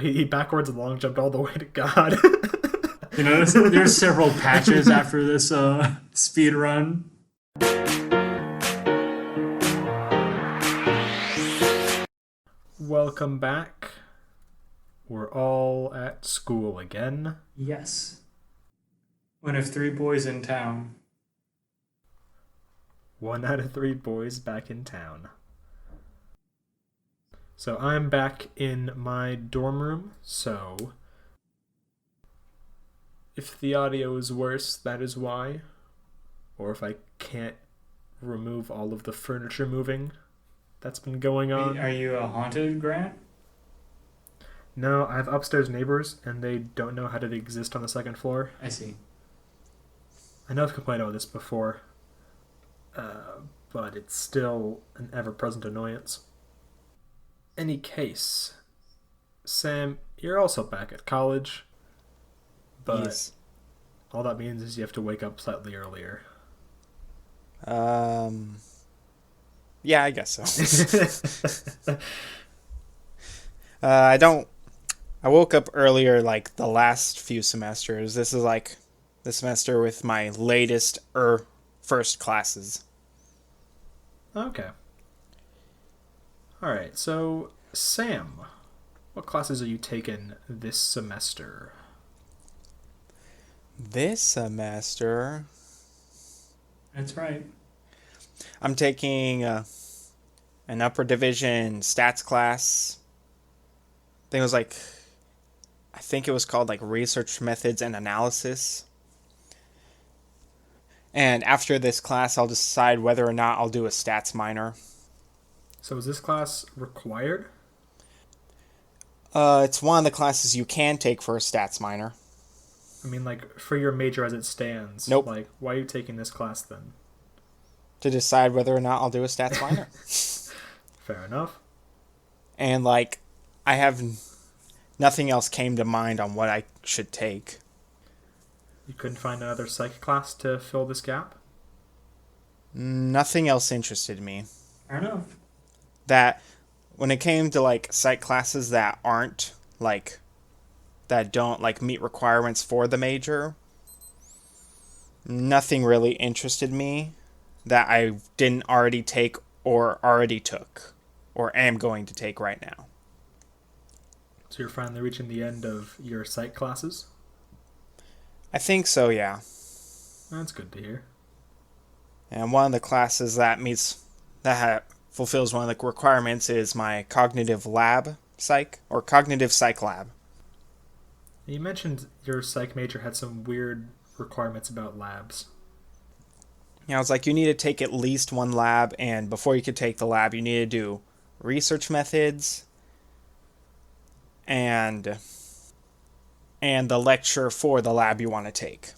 He backwards and long jumped all the way to God. There's several patches after this speed run. Welcome back. We're all at school again. Yes. One of three boys in town. One out of three boys back in town. So I'm back in my dorm room, so if the audio is worse, that is why. Or if I can't remove all of the furniture moving that's been going on. Are you a haunted, Grant? No, I have upstairs neighbors, and they don't know how to exist on the second floor. I see. I know I've complained about this before, but it's still an ever-present annoyance. Any case, Sam, you're also back at college, but Yes. all that means is you have to wake up slightly earlier. Yeah, I guess so. I don't. I woke up earlier like the last few semesters. This is like the semester with my latest first classes. Okay. Alright, so, Sam, what classes are you taking this semester? This semester, That's right. I'm taking an upper division stats class. I think it was called like research methods and analysis. And after this class, I'll decide whether or not I'll do a stats minor. So is this class required? It's one of the classes you can take for a stats minor. I mean, like, for your major as it stands. Nope. Like, why are you taking this class then? To decide whether or not I'll do a stats minor. Fair enough. And like, I have nothing else came to mind on what I should take. You couldn't find another psych class to fill this gap? Nothing else interested me. Fair enough. That when it came to like psych classes that aren't like that don't like meet requirements for the major, nothing really interested me that I didn't already take or already took or am going to take right now. So you're finally reaching the end of your psych classes? I think so, yeah. That's good to hear. And one of the classes that fulfills one of the requirements is my cognitive lab psych or cognitive psych lab. You mentioned your psych major had some weird requirements about labs. You know, it's like you need to take at least one lab, and before you could take the lab, you need to do research methods and the lecture for the lab you want to take.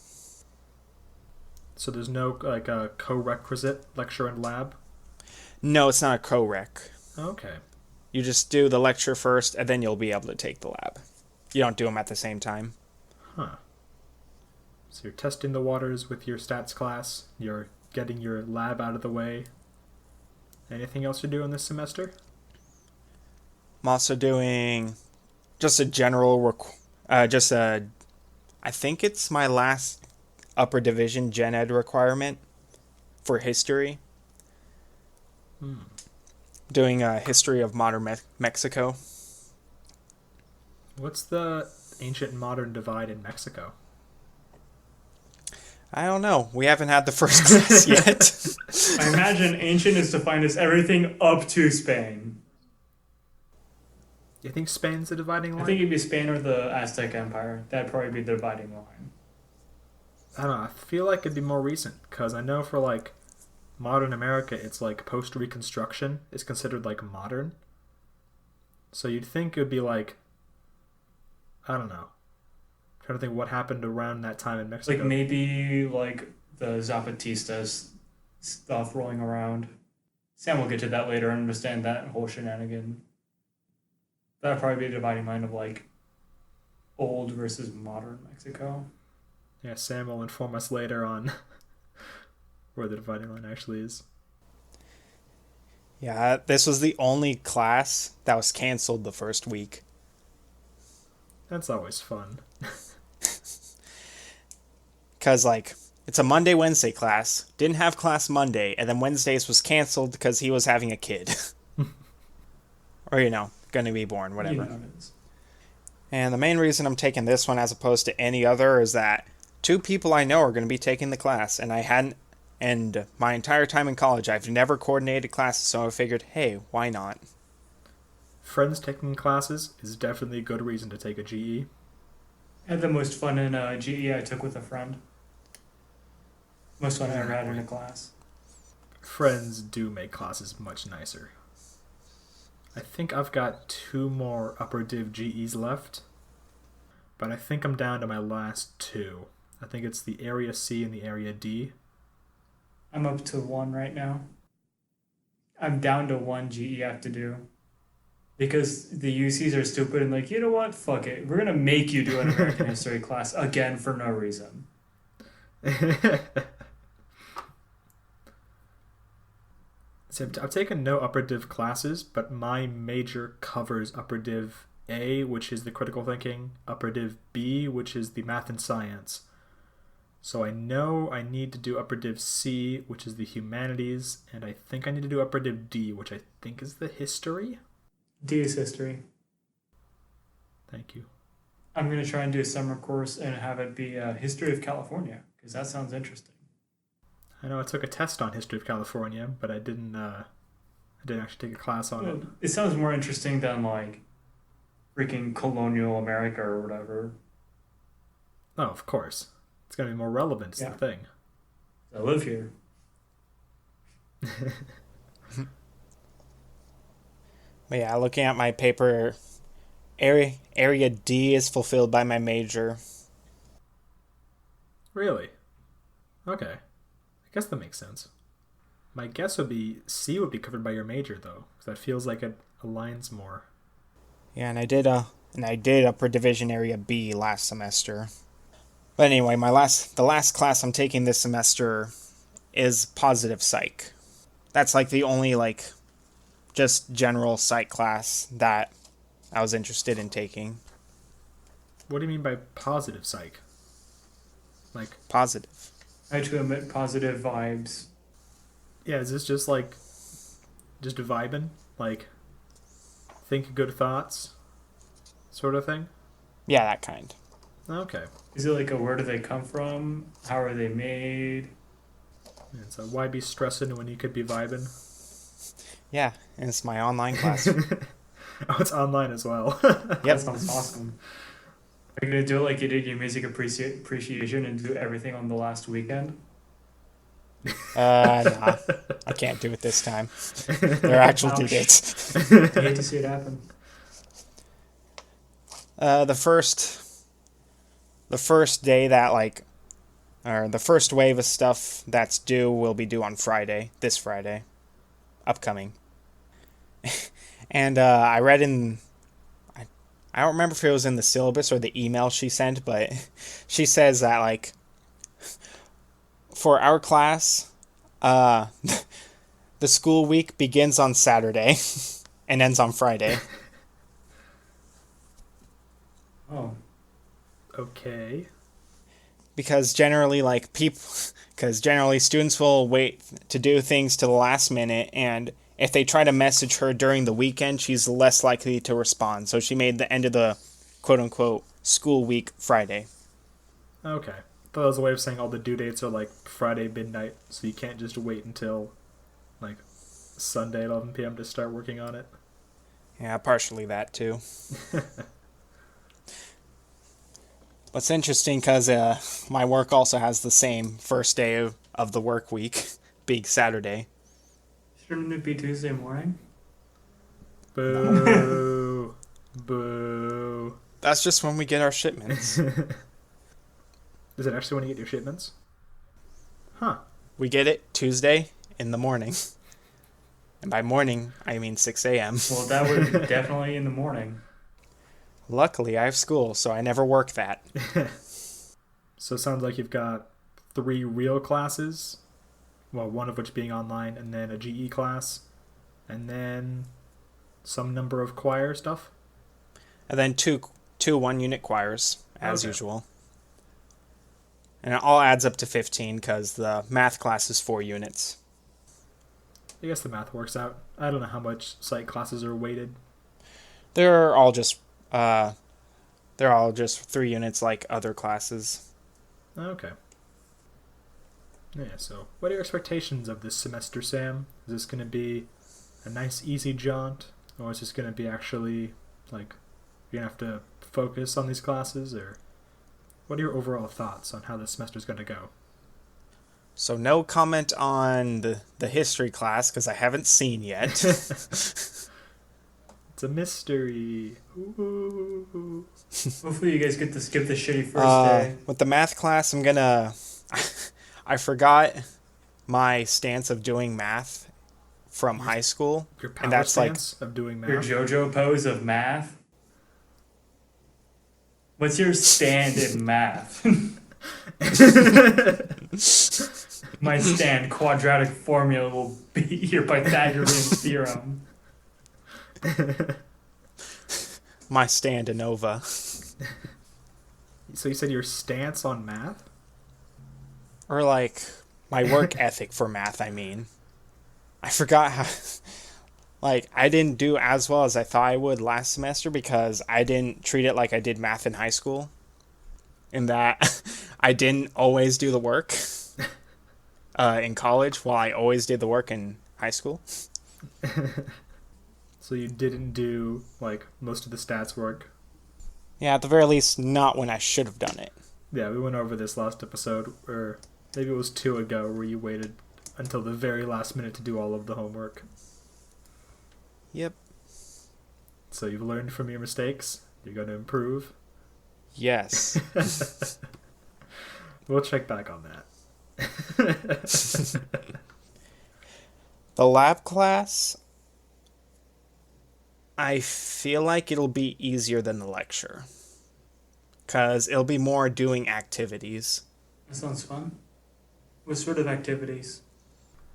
So there's no, like, a co-requisite lecture and lab? No, it's not a co-rec. Okay. You just do the lecture first, and then you'll be able to take the lab. You don't do them at the same time. Huh. So you're testing the waters with your stats class. You're getting your lab out of the way. Anything else you're doing this semester? I'm also doing just a general, I think it's my last upper division gen ed requirement for history. Doing a history of modern Mexico. What's the ancient and modern divide in Mexico? I don't know. We haven't had the first class yet. I imagine ancient is defined as everything up to Spain. You think Spain's the dividing line? I think it'd be Spain or the Aztec Empire. That'd probably be the dividing line. I don't know. I feel like it'd be more recent, because I know for, like, modern America, it's like post-Reconstruction is considered, like, modern. So you'd think it would be, like, I don't know. I'm trying to think what happened around that time in Mexico. Like maybe like the Zapatistas stuff rolling around. Sam will get to that later and understand that whole shenanigan. That'd probably be a dividing line of like old versus modern Mexico. Yeah, Sam will inform us later on where the dividing line actually is. Yeah, this was the only class that was canceled the first week. That's always fun. Because, like, it's a Monday, Wednesday class. Didn't have class Monday, and then Wednesdays was canceled because he was having a kid. Or, gonna be born, whatever. You know it is. And the main reason I'm taking this one as opposed to any other is that two people I know are going to be taking the class, and my entire time in college, I've never coordinated classes, so I figured, hey, why not? Friends taking classes is definitely a good reason to take a GE. I had the most fun in GE I took with a friend. Most fun I ever had in a class. Friends do make classes much nicer. I think I've got 2 more upper div GEs left, but I think I'm down to my last 2. I think it's the Area C and the Area D. I'm up to 1 right now. I'm down to 1 GE I have to do. Because the UCs are stupid and like, you know what? Fuck it. We're going to make you do an American history class again for no reason. So I've taken no upper div classes, but my major covers upper div A, which is the critical thinking, upper div B, which is the math and science. So I know I need to do upper div C, which is the humanities, and I think I need to do upper div D, which I think is the history. D is history. Thank you. I'm going to try and do a summer course and have it be History of California, because that sounds interesting. I know I took a test on history of California, but I didn't actually take a class on it. It sounds more interesting than like freaking colonial America or whatever. Oh, of course. It's going to be more relevant to the thing. I live here. But yeah, looking at my paper, area D is fulfilled by my major. Really? Okay. I guess that makes sense. My guess would be C would be covered by your major, though, because that feels like it aligns more. Yeah, and I did upper division area B last semester. But anyway, the last class I'm taking this semester is positive psych. That's like the only just general psych class that I was interested in taking. What do you mean by positive psych? Like positive? I had to emit positive vibes. Yeah, is this just vibing? Like, think good thoughts sort of thing? Yeah, that kind. Okay. Is it like where do they come from? How are they made? And so why be stressing when you could be vibing? Yeah, and it's my online class. Oh, it's online as well. Yep. That sounds awesome. Are you going to do it like you did your music appreciation and do everything on the last weekend? Nah, I can't do it this time. There are actual due dates. I hate to see it happen. The first day that or the first wave of stuff that's due will be due on Friday, this Friday, upcoming. And I read I don't remember if it was in the syllabus or the email she sent, but she says that for our class, the school week begins on Saturday and ends on Friday. Oh. Okay. Because generally students will wait to do things to the last minute, and if they try to message her during the weekend, she's less likely to respond. So she made the end of the quote-unquote school week Friday. Okay. I thought that was a way of saying all the due dates are Friday midnight, so you can't just wait until Sunday 11 p.m. to start working on it. Yeah, partially that too. What's interesting because my work also has the same first day of the work week, being Saturday. Shouldn't it be Tuesday morning? Boo. Boo. That's just when we get our shipments. Is it actually when you get your shipments? Huh. We get it Tuesday in the morning. And by morning, I mean 6 a.m. Well, that would be definitely in the morning. Luckily, I have school, so I never work that. So it sounds like you've got 3 real classes. Well, one of which being online, and then a GE class, and then some number of choir stuff. And then two 2 1-unit choirs, as Okay. usual. And it all adds up to 15 because the math class is 4 units. I guess the math works out. I don't know how much psych classes are weighted. They're all just uh, they're all just 3 units like other classes. Okay. Yeah, so what are your expectations of this semester, Sam? Is this going to be a nice, easy jaunt? Or is this going to be actually, like, you're going to have to focus on these classes? Or what are your overall thoughts on how this semester's going to go? So no comment on the history class because I haven't seen yet. It's a mystery. Ooh. Hopefully, you guys get to skip the shitty first day. With the math class, I'm gonna. I forgot my stance of doing math from high school, Your power and that's like stance of doing Your math. JoJo pose of math. What's your stand in math? My stand quadratic formula will beat your Pythagorean theorem. my stand ANOVA. So you said your stance on math? Or like my work ethic for math, I mean. I forgot how. Like, I didn't do as well as I thought I would last semester because I didn't treat it like I did math in high school. In that I didn't always do the work in college while I always did the work in high school. So you didn't do, like, most of the stats work? Yeah, at the very least, not when I should have done it. Yeah, we went over this last episode, or maybe it was 2 ago, where you waited until the very last minute to do all of the homework. Yep. So you've learned from your mistakes. You're going to improve. Yes. We'll check back on that. The lab class, I feel like it'll be easier than the lecture. Because it'll be more doing activities. That sounds fun. What sort of activities?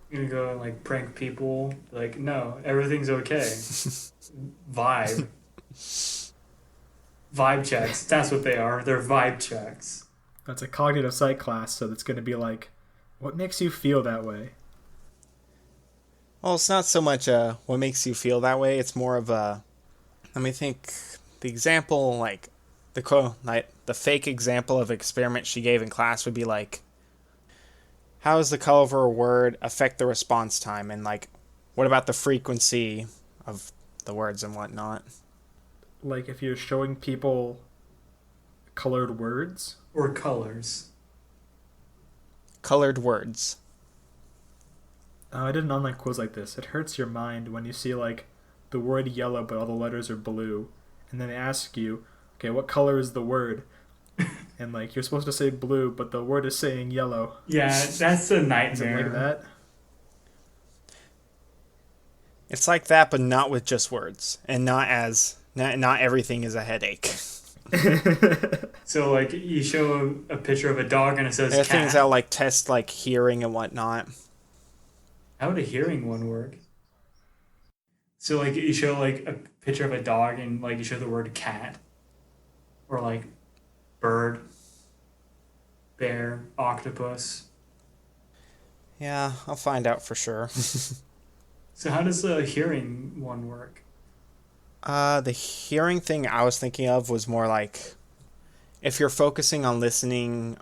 You're gonna go and like prank people? Like, no, everything's okay. Vibe. Vibe checks. That's what they are. They're vibe checks. That's a cognitive psych class, so it's going to be like, what makes you feel that way? Well, it's not so much what makes you feel that way. It's more of a. Let me think. The example, like the fake example of experiment she gave in class would be like, how does the color of a word affect the response time, and like, what about the frequency of the words and whatnot? Like if you're showing people colored words? Or colors. Colored words. I did an online quiz like this. It hurts your mind when you see like the word yellow but all the letters are blue. And then they ask you, okay, what color is the word? And like you're supposed to say blue, but the word is saying yellow. Yeah, that's a Is it nightmare. like that? It's like that, but not with just words, and not everything is a headache. So like you show a picture of a dog and it says There are cat. things that like test like hearing and whatnot. How would a hearing one work? So like you show like a picture of a dog and like you show the word cat, or like bird, bear, octopus. Yeah, I'll find out for sure. So how does the hearing one work? The hearing thing I was thinking of was more like if you're focusing on listening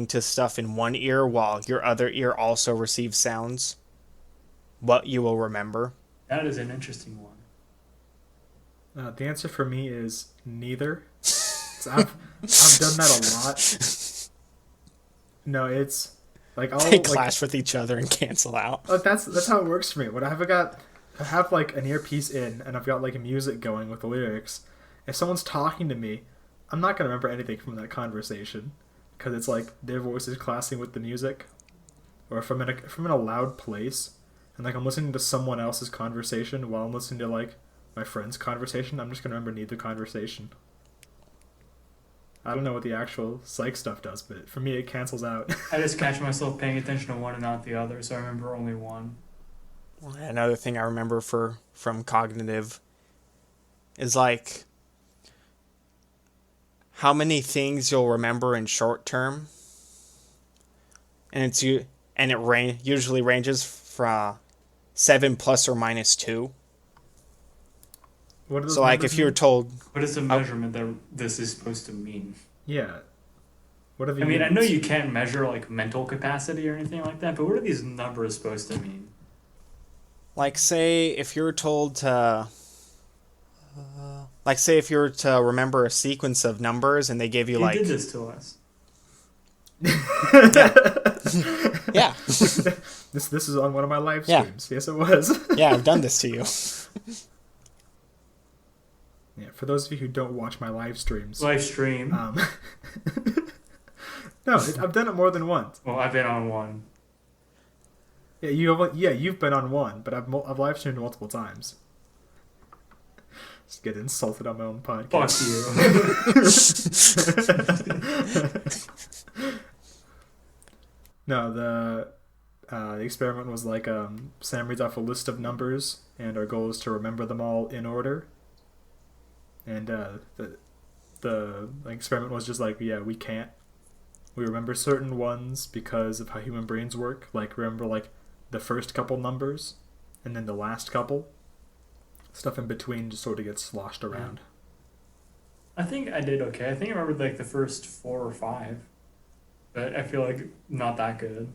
to stuff in one ear while your other ear also receives sounds, what you will remember. That is an interesting one. The answer for me is neither. So I've done that a lot. No, it's like I'll They like, clash with each other and cancel out. that's how it works for me. When I have like an earpiece in and I've got like music going with the lyrics. If someone's talking to me, I'm not gonna remember anything from that conversation because it's like their voice is clashing with the music, or if I'm in a loud place and like I'm listening to someone else's conversation while I'm listening to like my friend's conversation, I'm just gonna remember neither conversation. I don't know what the actual psych stuff does, but for me it cancels out. I just catch myself paying attention to one and not the other, so I remember only one. Another thing I remember from cognitive is like how many things you'll remember in short term, and usually ranges from 7 plus or minus 2. What do those So like numbers if you're mean? told, What is the oh, measurement that this is supposed to mean? Yeah. What are the I mean, I know units? you can't measure like mental capacity or anything like that, but what are these numbers supposed to mean? like say if you're told to like say if you were to remember a sequence of numbers and they give you You did like, this to us. yeah. Yeah. This is on one of my live Yeah. streams. Yes, it was. Yeah, I've done this to you. Yeah, for those of you who don't watch my live streams, Live stream. no, I've done it more than once. Well, I've been on one. Yeah, you've been on one, but I've live streamed multiple times. Just get insulted on my own podcast. Fuck you. No, the experiment was like Sam reads off a list of numbers, and our goal is to remember them all in order. And the experiment was just like, yeah, we can't. We remember certain ones because of how human brains work. Like remember like the first couple numbers, and then the last couple. Stuff in between just sort of gets sloshed around. I think I did okay. I think I remembered like the first 4 or 5, but I feel like not that good.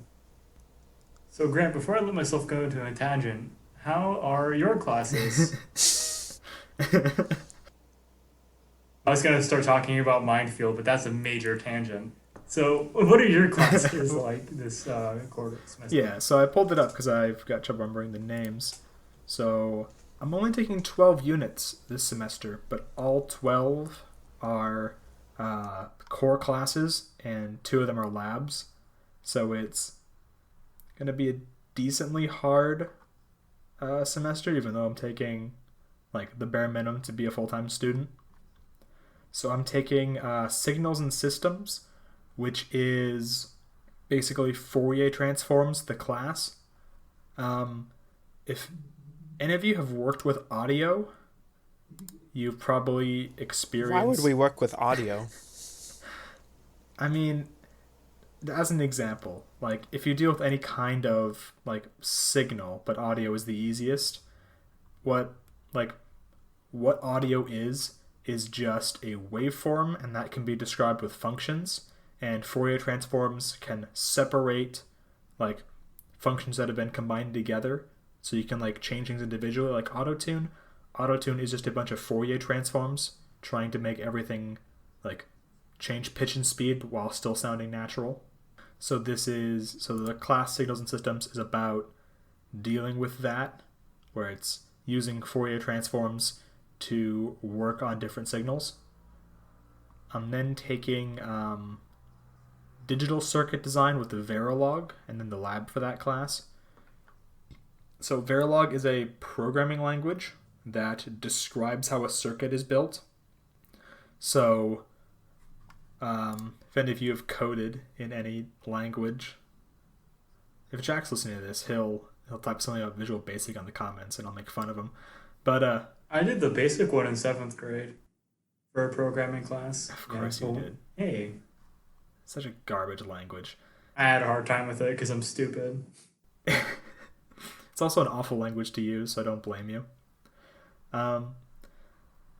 So Grant, before I let myself go into a tangent, how are your classes? I was gonna start talking about Mindfield, but that's a major tangent. So, what are your classes like this quarter semester? Yeah, so I pulled it up because I've got trouble remembering the names. So I'm only taking 12 units this semester, but all 12 are core classes, and 2 of them are labs. So it's going to be a decently hard semester, even though I'm taking like the bare minimum to be a full-time student. So I'm taking Signals and Systems, which is basically Fourier transforms, the class. If any of you have worked with audio, you've probably experienced... Why would we work with audio? I mean, as an example, like if you deal with any kind of like signal, but audio is the easiest, what audio is just a waveform, and that can be described with functions, and Fourier transforms can separate like functions that have been combined together, so you can like change things individually. Like autotune is just a bunch of Fourier transforms trying to make everything like change pitch and speed while still sounding natural. So the class Signals and Systems is about dealing with that, where it's using Fourier transforms to work on different signals. I'm then taking digital circuit design with the Verilog, and then the lab for that class. So Verilog is a programming language that describes how a circuit is built. So if any of you have coded in any language, if Jack's listening to this, he'll type something about Visual Basic on the comments, and I'll make fun of him. But I did the basic one in 7th grade for a programming class. Of course you did. Hey. Such a garbage language. I had a hard time with it because I'm stupid. It's also an awful language to use, so I don't blame you.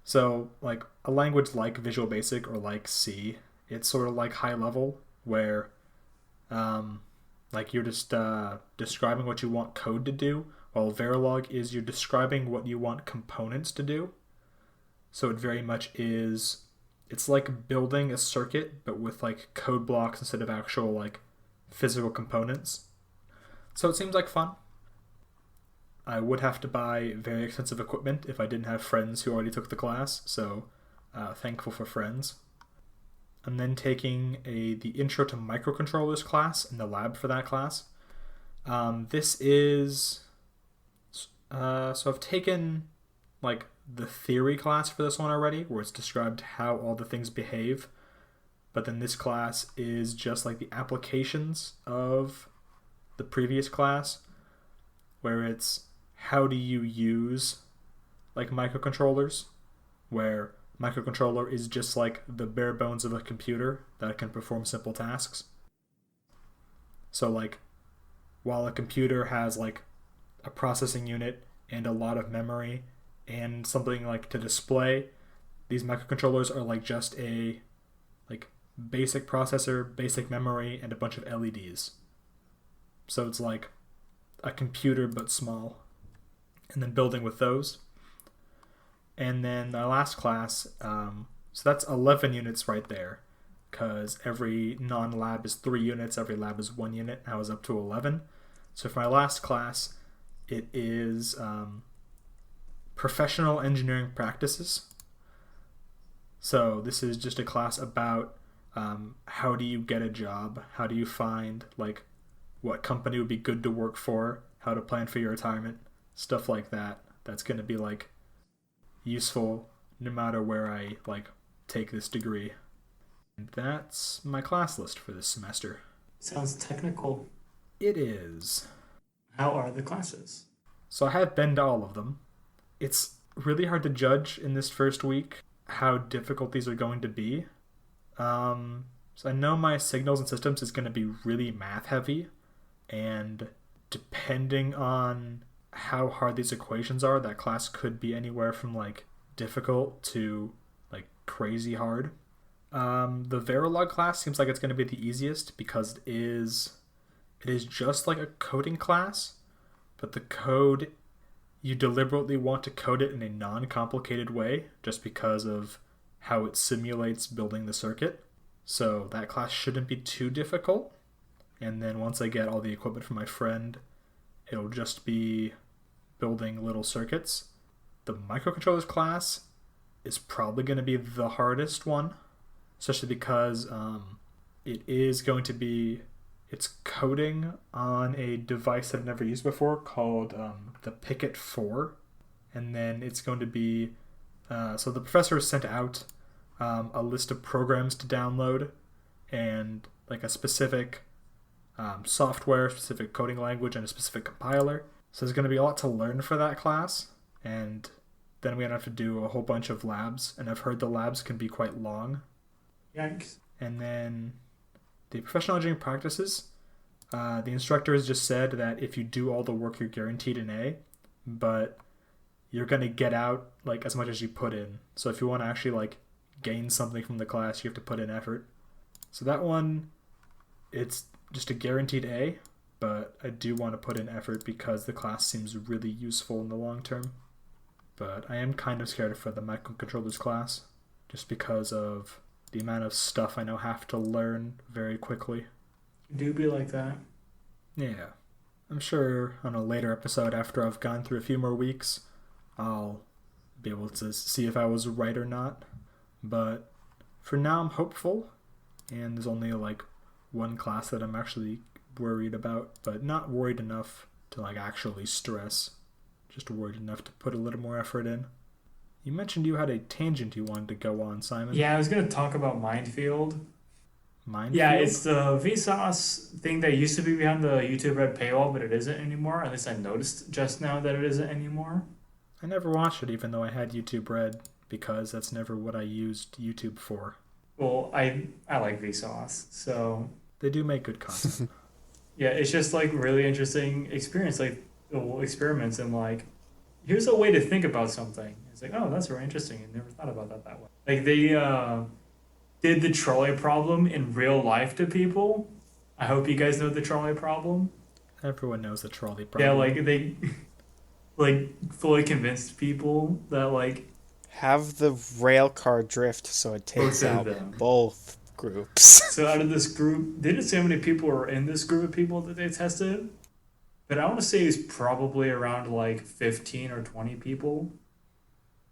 So, like, a language like Visual Basic or like C, it's sort of like high level, where like you're just describing what you want code to do, while Verilog is you're describing what you want components to do. So it very much is, it's like building a circuit, but with like code blocks instead of actual like physical components. So it seems like fun. I would have to buy very expensive equipment if I didn't have friends who already took the class, so thankful for friends. I'm then taking the Intro to Microcontrollers class in the lab for that class. This is... so I've taken like the theory class for this one already, where it's described how all the things behave. But then this class is just like the applications of the previous class, where it's how do you use like microcontrollers, where microcontroller is just like the bare bones of a computer that can perform simple tasks. So like while a computer has like a processing unit and a lot of memory and something like to display, these microcontrollers are like just a like basic processor, basic memory, and a bunch of LEDs. So it's like a computer but small. And then building with those. And then our last class, so that's 11 units right there, because every non-lab is 3 units, every lab is 1 unit. I was up to 11. So for my last class, it is professional engineering practices. So this is just a class about how do you get a job, how do you find like what company would be good to work for, how to plan for your retirement, stuff like that. That's going to be like useful no matter where I like take this degree. And that's my class list for this semester. Sounds technical. It is. How are the classes? So I have been to all of them. It's really hard to judge in this first week how difficult these are going to be. So I know my signals and systems is going to be really math heavy, and depending on how hard these equations are, that class could be anywhere from like difficult to like crazy hard. The Verilog class seems like it's going to be the easiest because it is just like a coding class, but the code, you deliberately want to code it in a non-complicated way just because of how it simulates building the circuit. So that class shouldn't be too difficult. And then once I get all the equipment from my friend, it'll just be building little circuits. The microcontrollers class is probably going to be the hardest one, especially because it is going to be, it's coding on a device that I've never used before called the Picket 4. And then it's going to be, so the professor has sent out a list of programs to download and like a specific software, specific coding language, and a specific compiler. So there's going to be a lot to learn for that class, and then we're going to have to do a whole bunch of labs, and I've heard the labs can be quite long. Yikes. And then the professional engineering practices, the instructor has just said that if you do all the work, you're guaranteed an A, but you're going to get out like as much as you put in. So if you want to actually like gain something from the class, you have to put in effort. So that one, it's just a guaranteed A, but I do want to put in effort because the class seems really useful in the long term. But I am kind of scared for the microcontrollers class just because of the amount of stuff I now have to learn very quickly. Do be like that. Yeah. I'm sure on a later episode, after I've gone through a few more weeks, I'll be able to see if I was right or not. But for now, I'm hopeful, and there's only like one class that I'm actually worried about, but not worried enough to like actually stress. Just worried enough to put a little more effort in. You mentioned you had a tangent you wanted to go on, Simon. Yeah, I was going to talk about Mindfield. Mindfield? Yeah, it's the Vsauce thing that used to be behind the YouTube Red paywall, but it isn't anymore. At least I noticed just now that it isn't anymore. I never watched it even though I had YouTube Red, because that's never what I used YouTube for. Well, I like Vsauce, so They do make good content. yeah, it's just like really interesting experience, like little experiments and like here's a way to think about something. It's like, oh, that's really interesting. I never thought about that way. Like they did the trolley problem in real life to people. I hope you guys know the trolley problem. Everyone knows the trolley problem. Yeah, like they like fully convinced people that like Have the rail car drift so it takes Both of out them. both groups. so out of this group, they didn't say how many people were in this group of people that they tested, but I want to say it's probably around like 15 or 20 people.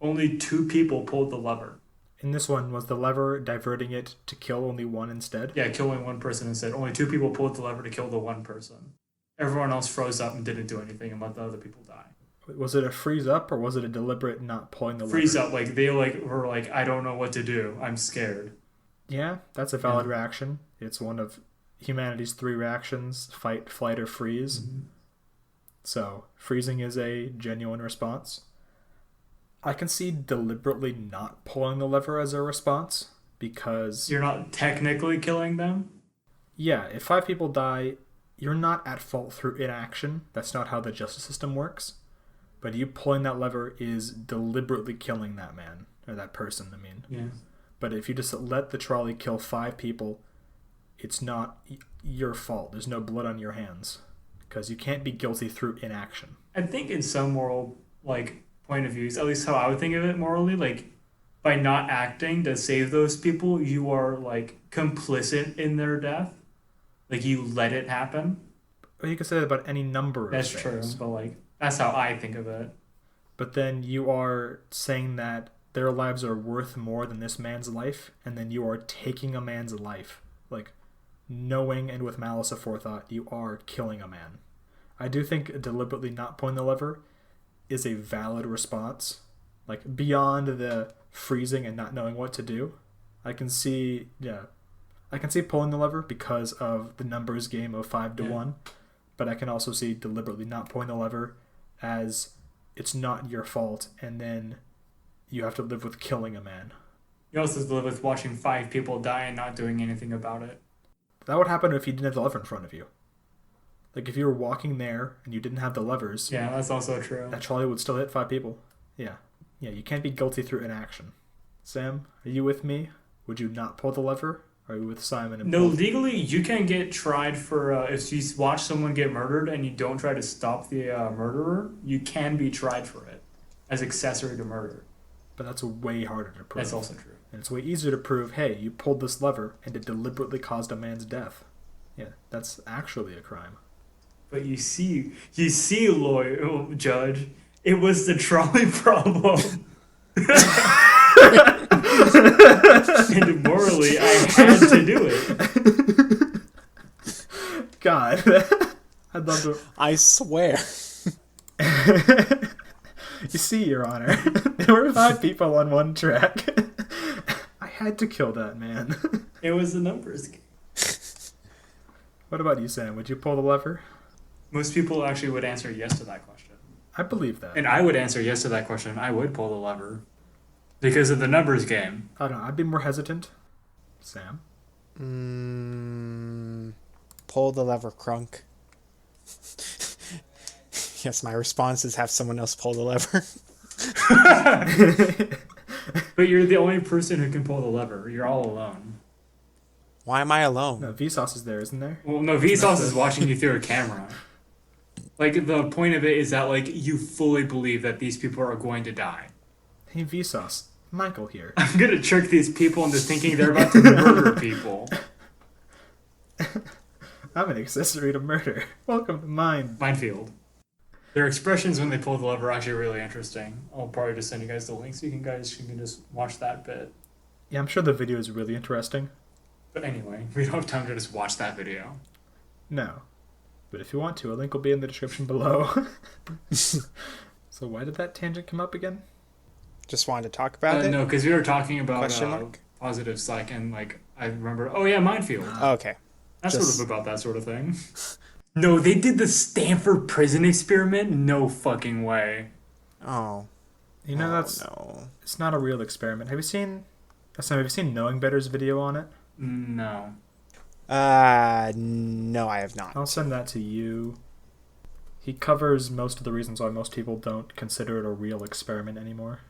Only 2 people pulled the lever. In this one, was the lever diverting it to kill only one instead? Yeah, killing one person instead. Only 2 people pulled the lever to kill the one person. Everyone else froze up and didn't do anything and let the other people die. Was it a freeze up or was it a deliberate not pulling the lever? Freeze up, like they like were like, I don't know what to do. I'm scared. Yeah, that's a valid reaction. It's one of humanity's 3 reactions: fight, flight, or freeze. So freezing is a genuine response. I can see deliberately not pulling the lever as a response because, You're not technically killing them. yeah, if 5 people die, you're not at fault through inaction. That's not how the justice system works. But you pulling that lever is deliberately killing that man, or that person, I mean. Yeah. But if you just let the trolley kill 5 people, it's not your fault. There's no blood on your hands. Because you can't be guilty through inaction. I think in some moral point of views, at least how I would think of it morally, by not acting to save those people, you are complicit in their death. You let it happen. Or you can say that about any number of That's things. true, but that's how I think of it. But then you are saying that their lives are worth more than this man's life, and then you are taking a man's life. Knowing and with malice aforethought, you are killing a man. I do think deliberately not pulling the lever is a valid response. Beyond the freezing and not knowing what to do. I can see pulling the lever because of the numbers game of 5-1, but I can also see deliberately not pulling the lever as it's not your fault, and then you have to live with killing a man. You also live with watching 5 people die and not doing anything about it. That would happen if you didn't have the lever in front of you. If you were walking there and you didn't have the levers, Yeah, that's also true. that trolley would still hit 5 people. Yeah. Yeah, you can't be guilty through inaction. Sam, are you with me? Would you not pull the lever? Or are you with Simon and No, Paul? legally, you can get tried for if you watch someone get murdered and you don't try to stop the murderer, you can be tried for it as accessory to murder. But that's way harder to prove. That's also true. And it's way easier to prove, hey, you pulled this lever and it deliberately caused a man's death. Yeah, that's actually a crime. But you see, lawyer, judge, it was the trolley problem. And morally, I had to do it. God. I'd love to... I swear. You see, Your Honor, there were 5 people on one track. I had to kill that man. It was the numbers game. What about you, Sam? Would you pull the lever? Most people actually would answer yes to that question. I believe that. And I would answer yes to that question. I would pull the lever. Because of the numbers game. I don't know. I'd be more hesitant. Sam? Pull the lever, Crunk. Yes, my response is have someone else pull the lever. But you're the only person who can pull the lever. You're all alone. Why am I alone? No, Vsauce is there, isn't there? Well, no, Vsauce is watching you through a camera. The point of it is that, you fully believe that these people are going to die. Hey, Vsauce. Michael here. I'm going to trick these people into thinking they're about to murder people. I'm an accessory to murder. Welcome to mine. Minefield. Their expressions when they pull the lever are actually really interesting. I'll probably just send you guys the link so you can just watch that bit. Yeah, I'm sure the video is really interesting. But anyway, we don't have time to just watch that video. No. But if you want to, a link will be in the description below. So why did that tangent come up again? Just wanted to talk about it? No, because we were talking about Question mark? positive psych, and I remember. Oh yeah, Minefield. Okay. That's Just- sort of about that sort of thing. No, they did the Stanford prison experiment. No fucking way. Oh. You know, that's No. it's not a real experiment. Have you seen Knowing Better's video on it? No. No, I have not. I'll send that to you. He covers most of the reasons why most people don't consider it a real experiment anymore.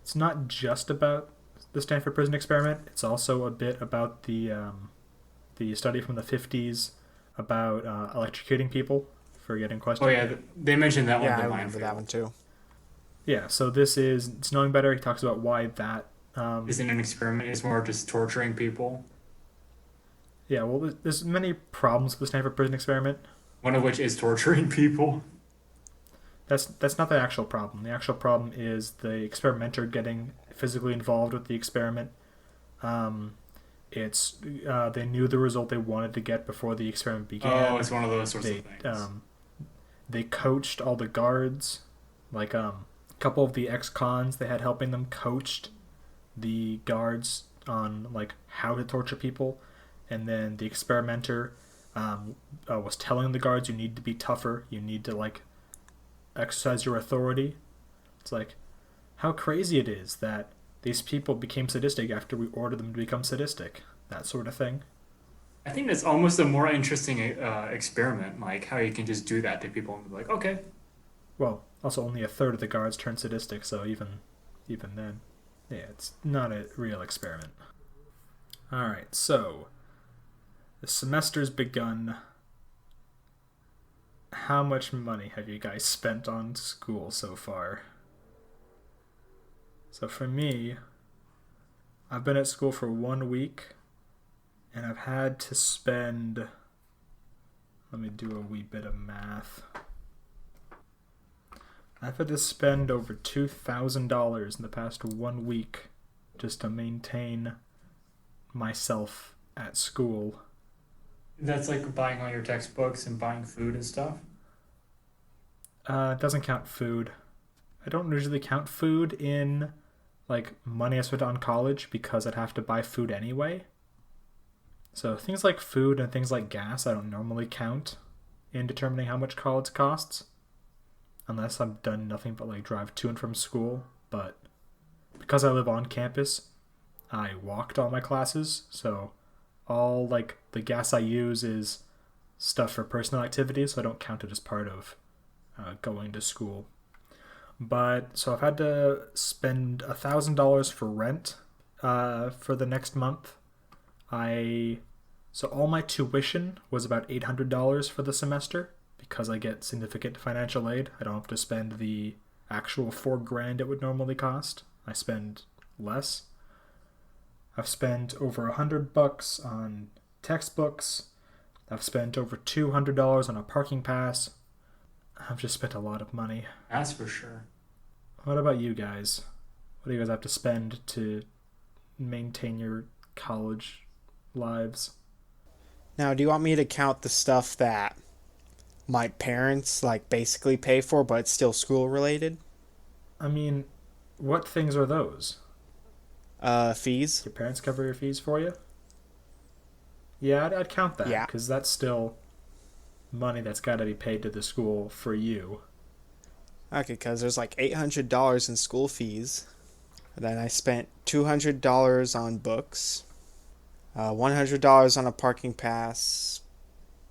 It's not just about the Stanford prison experiment. It's also a bit about the study from the 50s about electrocuting people for getting questioned. Oh yeah, they mentioned that one. Yeah, the I remember that one too. Yeah, so it's Knowing Better. He talks about why that... Isn't an experiment. It's more just torturing people. Yeah, well, there's many problems with the Stanford prison experiment. One of which is torturing people. That's not the actual problem. The actual problem is the experimenter getting physically involved with the experiment. They knew the result they wanted to get before the experiment began. Oh, it's one of those sorts They of things. they coached all the guards. A couple of the ex-cons they had helping them coached the guards on how to torture people, and then the experimenter was telling the guards, you need to be tougher, you need to exercise your authority. It's how crazy it is that these people became sadistic after we ordered them to become sadistic. That sort of thing. I think that's almost a more interesting experiment, like how you can just do that to people and be like, okay. Well, also only a third of the guards turned sadistic, so even then, yeah, it's not a real experiment. All right, so the semester's begun. How much money have you guys spent on school so far? So for me, I've been at school for 1 week, and I've had to spend. Let me do a wee bit of math. I've had to spend over $2,000 in the past 1 week just to maintain myself at school. That's like buying all your textbooks and buying food and stuff. It doesn't count food. I don't usually count food in like money I spent on college because I'd have to buy food anyway. So things like food and things like gas I don't normally count in determining how much college costs. Unless I've done nothing but like drive to and from school. But because I live on campus, I walked all my classes, so all like the gas I use is stuff for personal activities, so I don't count it as part of going to school. But so I've had to spend $1,000 for rent for the next month. So all my tuition was about $800 for the semester because I get significant financial aid. I don't have to spend the actual $4,000 it would normally cost. I spend less. I've spent over $100 on textbooks. I've spent over $200 on a parking pass. I've just spent a lot of money. That's for sure. What about you guys? What do you guys have to spend to maintain your college lives? Now, do you want me to count the stuff that my parents like basically pay for, but it's still school related? I mean, what things are those? Fees. Your parents cover your fees for you? Yeah, I'd count that. Yeah. Because that's still money that's got to be paid to the school for you. Okay, because there's like $800 in school fees. And then I spent $200 on books, $100 on a parking pass.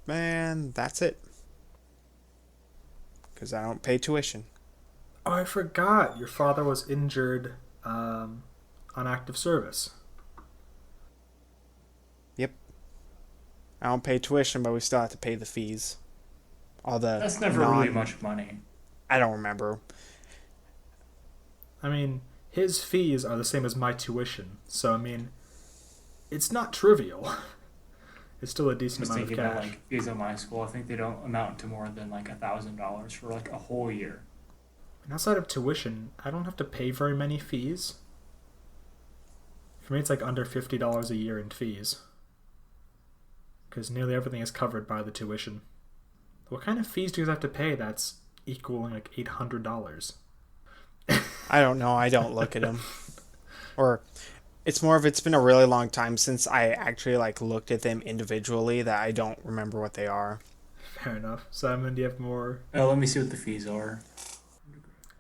Man, that's it. Because I don't pay tuition. Oh, I forgot. Your father was injured on active service. Yep. I don't pay tuition, but we still have to pay the fees. All the That's never really much money. I don't remember. I mean, his fees are the same as my tuition. So, I mean, it's not trivial. It's still a I decent was amount of thinking about cash. like fees at my school. I think they don't amount to more than like $1,000 for like a whole year. And outside of tuition, I don't have to pay very many fees. For me, it's like under $50 a year in fees. Because nearly everything is covered by the tuition. What kind of fees do you have to pay that's equaling like $800? I don't know. I don't look at them. Or it's been a really long time since I actually like looked at them individually that I don't remember what they are. Fair enough. Simon, do you have more? Let me see what the fees are.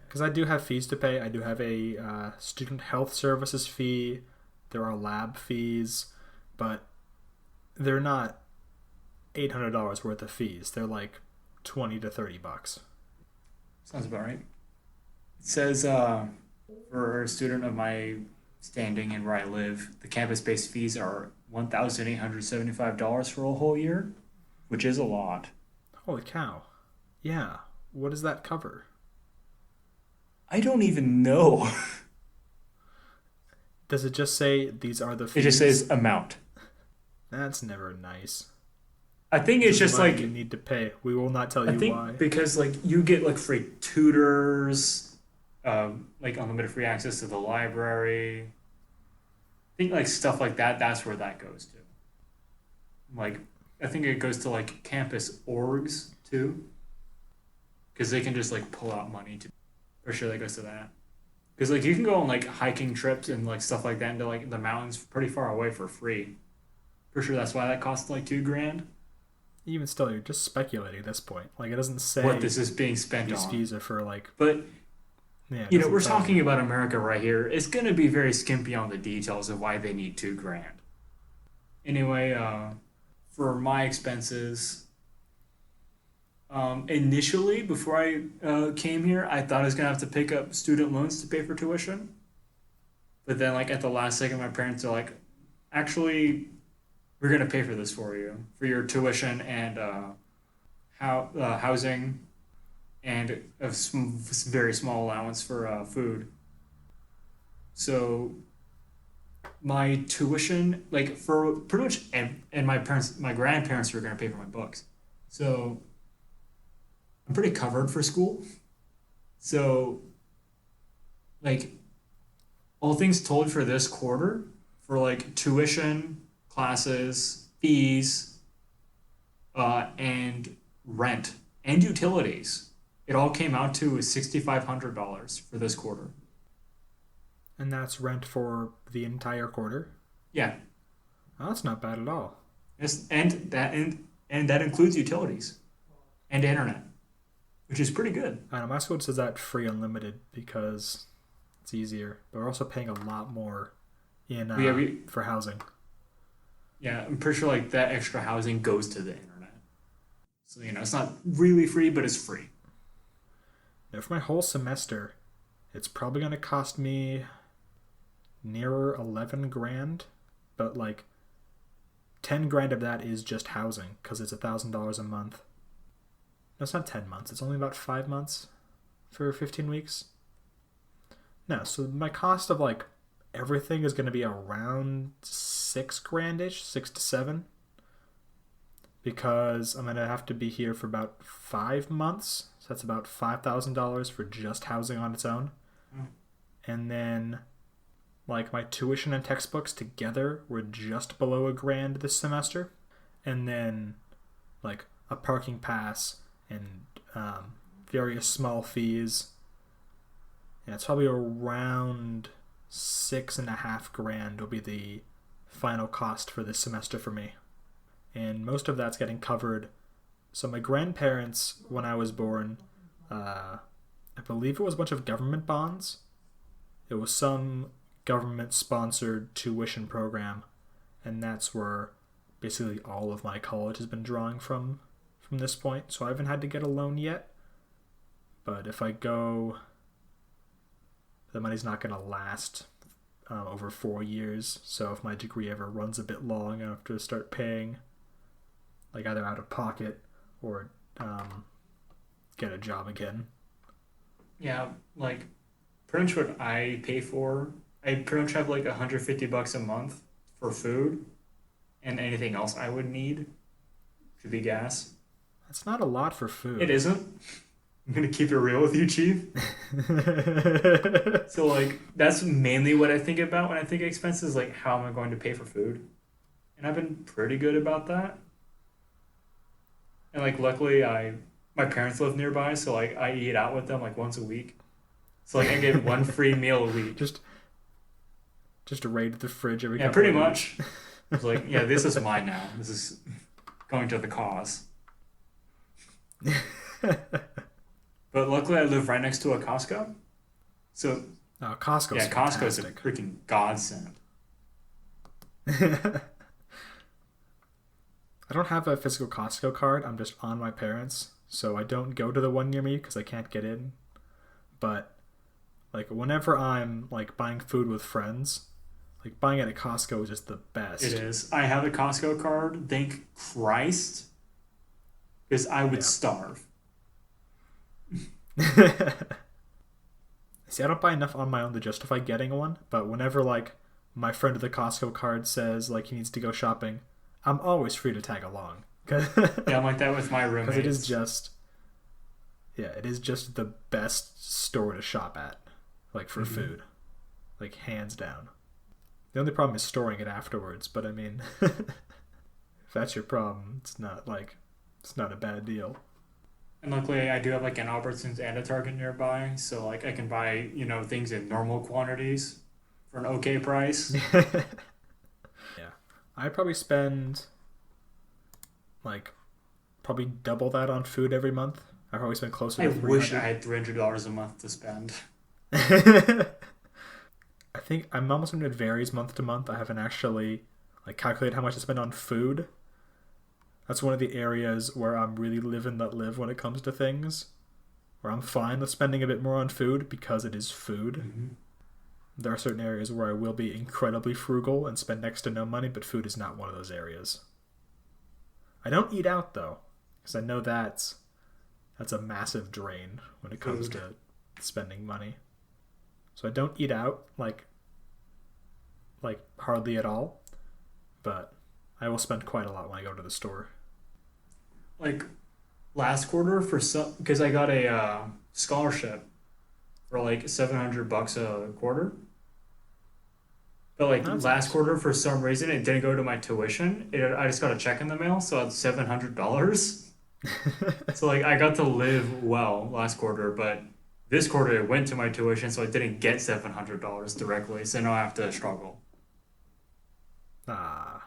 Because I do have fees to pay. I do have a student health services fee. There are lab fees, but they're not $800 worth of fees. They're like $20 to $30. Sounds about right. It says for a student of my standing and where I live, the campus-based fees are $1,875 for a whole year, which is a lot. Holy cow. Yeah. What does that cover? I don't even know. Does it just say these are the fees? It just says amount. That's never nice. I think it's This is just money like you need to pay. We will not tell I you think why. because like you get like free tutors, like unlimited free access to the library. I think like stuff like that. That's where that goes to. Like I think it goes to like campus orgs too, because they can just like pull out money to. For sure, that goes to that. Because like you can go on like hiking trips and like stuff like that into like the mountains pretty far away for free. For sure, that's why that costs like $2,000. Even still, you're just speculating at this point. Like, it doesn't say What this is being spent these on. fees are for, like, But Yeah, it You know, doesn't we're tell you. talking about America right here. It's going to be very skimpy on the details of why they need 2 grand. Anyway, for my expenses, initially, before I came here, I thought I was going to have to pick up student loans to pay for tuition. But then, like, at the last second, my parents are like, actually, we're going to pay for this for you, for your tuition and housing and a very small allowance for food. So my tuition, like for pretty much, and my grandparents were going to pay for my books. So I'm pretty covered for school. So, like, all things told for this quarter, for like tuition, classes, fees, and rent and utilities, it all came out to $6,500 for this quarter. And that's rent for the entire quarter. Yeah, Oh, that's not bad at all. and that includes utilities and internet, which is pretty good. I know my school says that free unlimited because it's easier, but we're also paying a lot more in Yeah, for housing. yeah, I'm pretty sure like that extra housing goes to the internet. So you know, it's not really free, but it's free. Now, for my whole semester, it's probably going to cost me nearer 11 grand, but like 10 grand of that is just housing because it's $1,000 a month. No, it's not 10 months. It's only about 5 months for 15 weeks. No, so my cost of like everything is going to be around 6 grandish, 6 to 7, because I'm going to have to be here for about 5 months. So that's about $5,000 for just housing on its own. Mm. And then like my tuition and textbooks together were just below a grand this semester. And then like a parking pass and various small fees. Yeah, it's probably around 6.5 grand will be the final cost for this semester for me. And most of that's getting covered. So my grandparents, when I was born, I believe it was a bunch of government bonds. It was some government-sponsored tuition program, and that's where basically all of my college has been drawing from this point. So I haven't had to get a loan yet. But if I go, the money's not going to last over 4 years. So if my degree ever runs a bit long, I have to start paying, like either out of pocket or get a job again. Yeah, like pretty much what I pay for, I pretty much have like $150 a month for food, and anything else I would need could be gas. That's not a lot for food. It isn't. I'm gonna keep it real with you, Chief. So like that's mainly what I think about when I think expenses, like how am I going to pay for food? And I've been pretty good about that. And like luckily my parents live nearby, so like I eat out with them like once a week. So like I get one free meal a week. Just raid the fridge every Yeah, couple pretty of much. It's like, yeah, this is mine now. This is going to the cause. weeks. But luckily I live right next to a Costco. So Oh, Costco's yeah, Costco's a fantastic. freaking godsend. I don't have a physical Costco card. I'm just on my parents, so I don't go to the one near me because I can't get in. But like whenever I'm like buying food with friends, like buying it at Costco is just the best. It is. I have a Costco card. Thank Christ. Because I would Yeah. starve. See, I don't buy enough on my own to justify getting one, but whenever like my friend with the Costco card says like he needs to go shopping, I'm always free to tag along. Yeah, I'm like that with my roommates. Because it is just, yeah, it is just the best store to shop at, like for food, like hands down. The only problem is storing it afterwards, but I mean, if that's your problem, it's not a bad deal. And luckily, I do have like an Albertsons and a Target nearby, so like I can buy things in normal quantities for an okay price. Yeah, I probably spend like probably double that on food every month. I probably spend closer I to wish I 300. had $300 a month to spend. I think I'm almost it varies month to month. I haven't actually like calculated how much I spend on food. That's one of the areas where I'm really live and let live when it comes to things. Where I'm fine with spending a bit more on food because it is food. Mm-hmm. There are certain areas where I will be incredibly frugal and spend next to no money, but food is not one of those areas. I don't eat out though, because I know that's a massive drain when it comes Food. to spending money. So I don't eat out like hardly at all, but I will spend quite a lot when I go to the store. Like last quarter for some, because I got a scholarship for like $700 a quarter. But like That's last nice. quarter, for some reason, it didn't go to my tuition. I just got a check in the mail, so it's $700. So like I got to live well last quarter, but this quarter it went to my tuition, so I didn't get $700 directly. So now I have to struggle. Ah,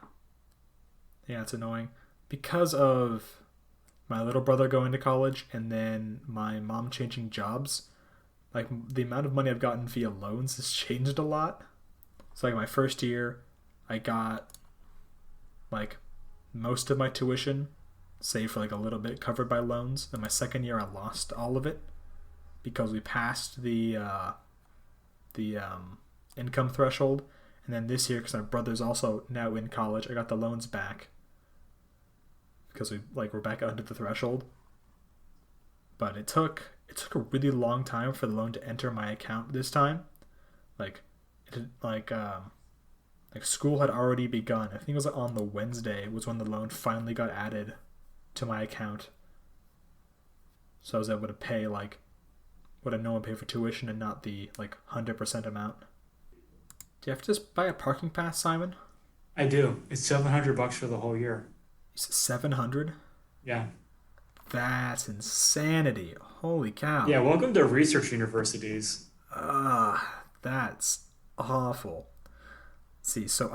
yeah, it's annoying because of my little brother going to college and then my mom changing jobs. Like the amount of money I've gotten via loans has changed a lot. So like my first year, I got like most of my tuition, save for like a little bit, covered by loans. Then my second year, I lost all of it because we passed the income threshold. And then this year, because my brother's also now in college, I got the loans back because we're back under the threshold. But it took a really long time for the loan to enter my account this time. Like it like school had already begun. I think it was on the Wednesday was when the loan finally got added to my account. So I was able to pay like what I normally pay for tuition and not the like 100% amount. Do you have to just buy a parking pass, Simon? I do. It's $700 for the whole year. You said 700? Yeah. That's insanity. Holy cow. Yeah. Welcome to research universities. That's awful. Let's see, so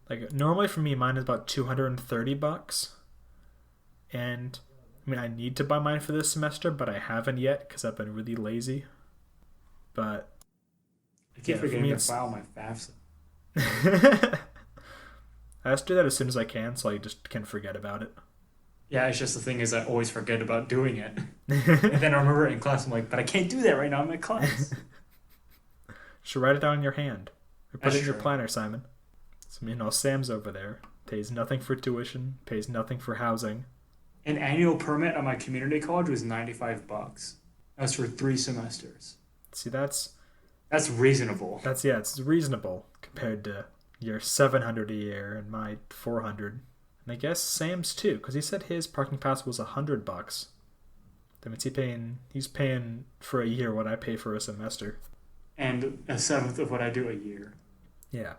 like normally for me mine is about $230, and I mean I need to buy mine for this semester, but I haven't yet because I've been really lazy. But I keep yeah, for forgetting me to it's file my FAFSA. I have to do that as soon as I can, so I just can forget about it. Yeah, it's just the thing is I always forget about doing it. And then I remember it in class, I'm like, but I can't do that right now. I'm in class. Should write it down in your hand or put That's it in your true. planner, Simon. So Sam's over there pays nothing for tuition, pays nothing for housing. An annual permit at my community college was $95. That's for 3 semesters. See, that's That's reasonable. That's yeah, it's reasonable compared to your 700 a year and my 400. And I guess Sam's too, because he said his parking pass was $100. That means he's paying for a year what I pay for a semester. And a seventh of what I do a year. Yeah.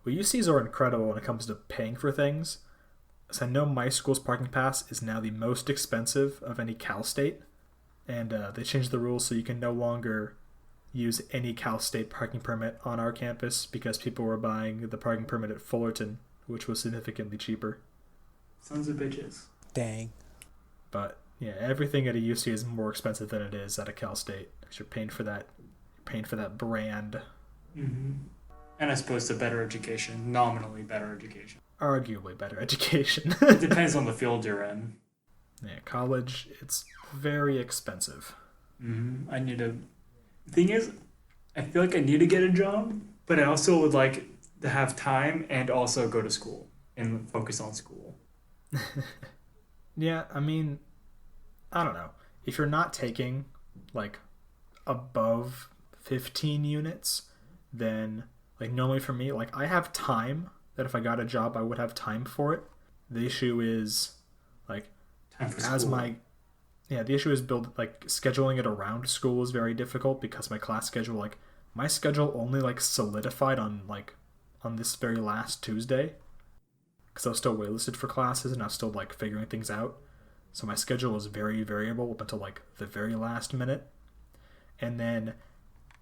Well, UCs are incredible when it comes to paying for things. So I know my school's parking pass is now the most expensive of any Cal State, and they changed the rules so you can no longer use any Cal State parking permit on our campus because people were buying the parking permit at Fullerton, which was significantly cheaper. Sons of bitches. Dang. But yeah, everything at a UC is more expensive than it is at a Cal State because you're paying for that. You're paying for that brand. Mm-hmm. And I suppose a better education, nominally better education. Arguably better education. It depends on the field you're in. Yeah, college, it's very expensive. Mm-hmm. I need to. Thing is, I feel like I need to get a job, but I also would like to have time and also go to school and focus on school. Yeah, I mean, I don't know. If you're not taking like above 15 units, then like normally for me, like I have time that if I got a job, I would have time for it. The issue is like Time for as school. my yeah, the issue is scheduling it around school is very difficult because my class schedule my schedule only solidified on this very last Tuesday because I was still waitlisted for classes and I was still figuring things out. So my schedule was very variable up until the very last minute. And then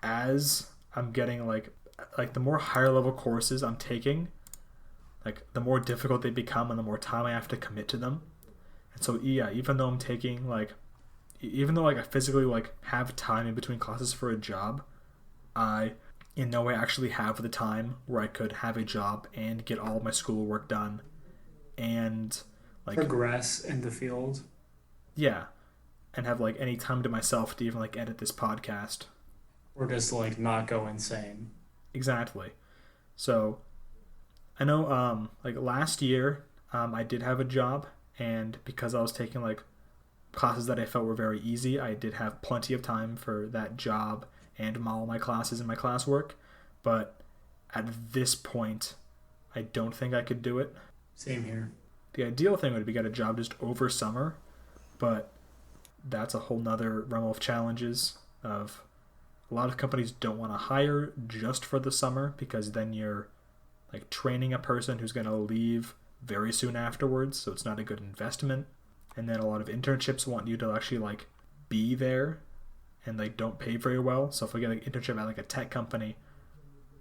as I'm getting the more higher level courses I'm taking, the more difficult they become and the more time I have to commit to them. And so yeah, even though I'm taking even though like I physically like have time in between classes for a job, I in no way actually have the time where I could have a job and get all of my schoolwork done and like Progress in the field. yeah, and have like any time to myself to even like edit this podcast. Or just like not go insane. Exactly. So I know like last year I did have a job, and because I was taking like classes that I felt were very easy, I did have plenty of time for that job and all my classes and my classwork. But at this point, I don't think I could do it. Same here. The ideal thing would be get a job just over summer, but that's a whole nother realm of challenges of a lot of companies don't want to hire just for the summer because then you're like training a person who's going to leave very soon afterwards, so it's not a good investment. And then a lot of internships want you to actually like be there, and they don't pay very well. So if I get an internship at like a tech company,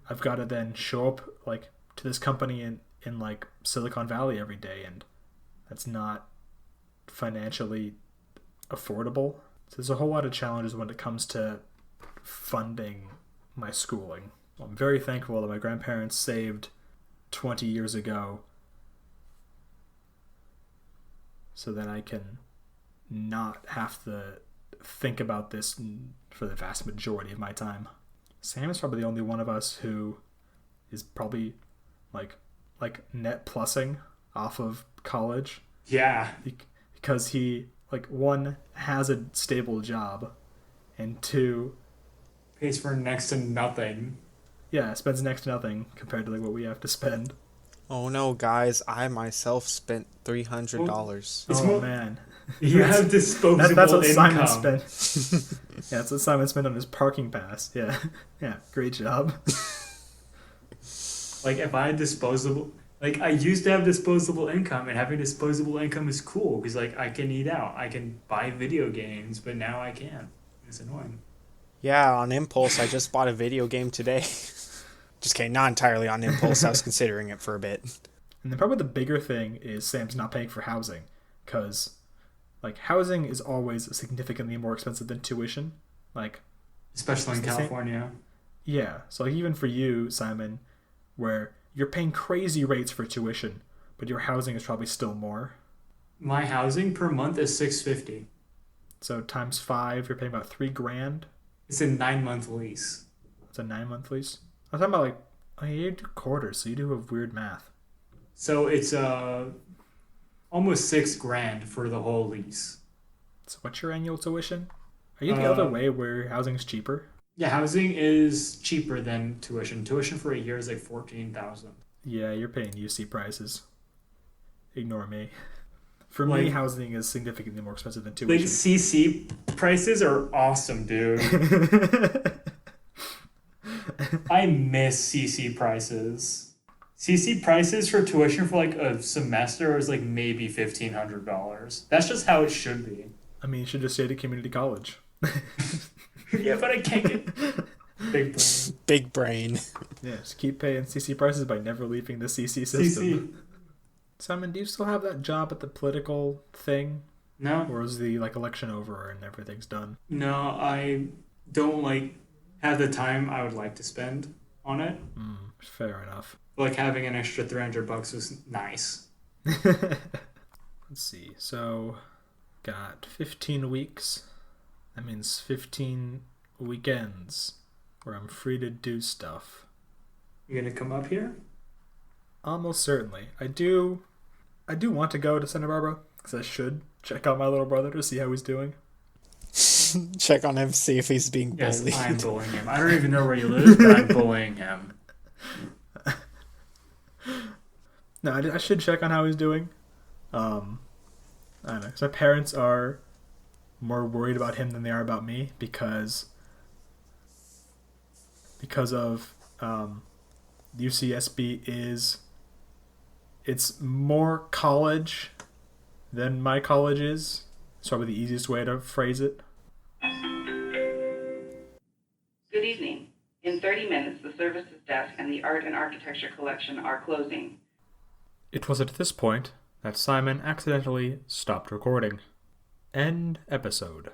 I've got to then show up like to this company in like Silicon Valley every day, and that's not financially affordable. So there's a whole lot of challenges when it comes to funding my schooling. I'm very thankful that my grandparents saved 20 years ago so that I can not have to think about this for the vast majority of my time. Sam is probably the only one of us who is probably like net plussing off of college. Yeah. Because he like one has a stable job, and two Pays for next to nothing. yeah spends next to nothing compared to like what we have to spend. Oh no, guys! I myself spent $300. It's oh more- man, You have disposable that's what income. Simon spent. Yeah, that's what Simon spent on his parking pass. Yeah, yeah, great job. Like if I had disposable, like I used to have disposable income, and having disposable income is cool because like I can eat out, I can buy video games, but now I can't. It's annoying. Yeah, on impulse, I just bought a video game today. Just kidding, not entirely on impulse. I was considering it for a bit. And then probably the bigger thing is Sam's not paying for housing, because like housing is always significantly more expensive than tuition. Like Especially in It's the same- California. yeah, so like even for you, Simon, where you're paying crazy rates for tuition, but your housing is probably still more. My housing per month is $650. So times 5, you're paying about $3,000. It's a 9-month lease. It's a 9-month lease. I'm talking about like, oh, yeah, you do quarters, so you do have weird math. So it's almost $6,000 for the whole lease. So what's your annual tuition? Are you the other way where housing's cheaper? Yeah, housing is cheaper than tuition. Tuition for a year is like $14,000. Yeah, you're paying UC prices. Ignore me. For Like- me, housing is significantly more expensive than Like tuition. CC prices are awesome, dude. I miss CC prices. CC prices for tuition for like a semester is like maybe $1,500. That's just how it should be. I mean, you should just stay at community college. Yeah, but I can't get big brain. Big brain. Yeah, just keep paying CC prices by never leaving the CC system. CC. Simon, do you still have that job at the political thing? No, Or is the like election over and everything's done? no, I don't like have the time I would like to spend on it. Fair enough. Like having an extra $300 was nice. Let's see. So, got 15 weeks. That means 15 weekends where I'm free to do stuff. You gonna come up here? Almost certainly. I do want to go to Santa Barbara because I should check out my little brother to see how he's doing. Check on him, see if he's being Yes, bullied. I'm bullying him. I don't even know where he lives, but I'm bullying him. No, I should check on how he's doing. I don't know. 'Cause my parents are more worried about him than they are about me because of UCSB it's more college than my college is. It's probably the easiest way to phrase it. Good evening. In 30 minutes, the services desk and the art and architecture collection are closing. It was at this point that Simon accidentally stopped recording. End episode.